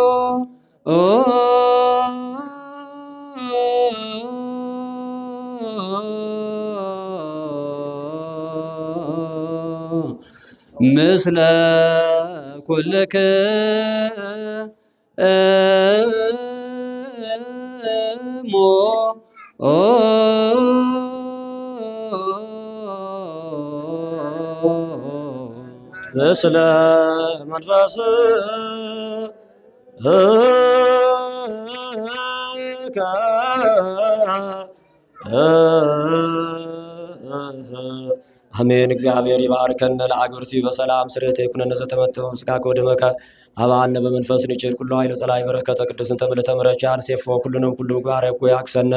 ምስለ ኩልክሙ ምስለ መንፈስከ አሜን። እግዚአብሔር ይባርከነ ለአግብርሲ በሰላም ስርየተ ይኩነነ ዘተመተው ስጋከ ወደመከ አባነ በመንፈስ ንጭር ኩሉ ኃይለ ጸላይ በረከተ ቅዱስን ተምለተ ምረቻን ሴፎ ኩሉንም ኩሉ ምግባረ እኮ ያክሰነ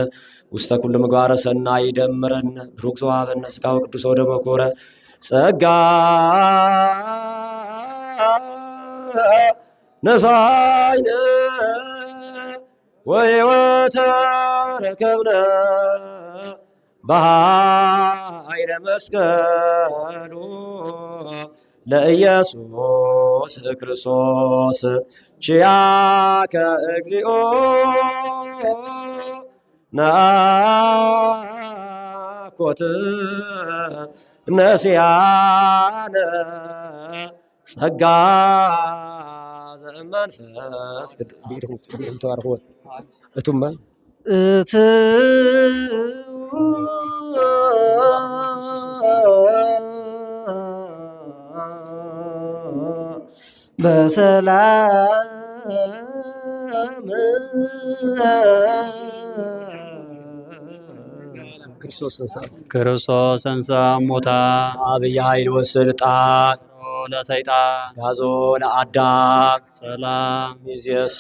ውስተ ኩሉ ምግባረ ሰናይ ይደምረን ብሩክ ዘዋበነ ስጋው ቅዱስ ወደመ ኮረ ጸጋ ነሳይነ ወሕይወተ ረከብነ በኃይለ መስቀሉ ለኢየሱስ ክርስቶስ ችያከ እግዚኦ ናኮት ነስያነ ጸጋ ዘመንፈስ ቅዱስ ተባረኩ እቱማ በሰላም ክርስቶስ ተንሥአ እሙታን አብይ ኃይል ወስልጣን ለሰይጣን ጋዞ ለአዳም ሰላም ሚዝየሰ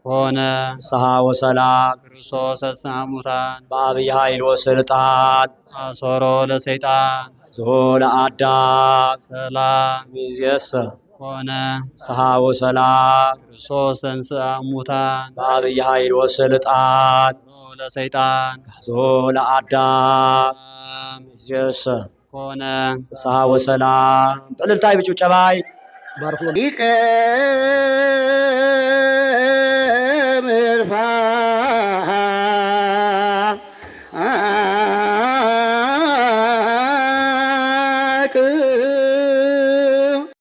ሆነ። ፍስሐ ወሰላም ክርስቶስ ተንሥአ እሙታን በአብይ ኃይል ወስልጣን አሶሮ ለሰይጣን ጋዞ ለአዳም ሰላም ሚዝየሰ ሆነ። ፍስሐ ወሰላም ክርስቶስ ተንሥአ እሙታን በአብይ ኃይል ወስልጣን ለሰይጣን ጋዞ ለአዳም ሰላም ሚዝየሰ ሆነ። ፍስሐ ወሰላም በእልልታይ በጭብጨባይ ባርኩ። ሊቀ ምዕርፋን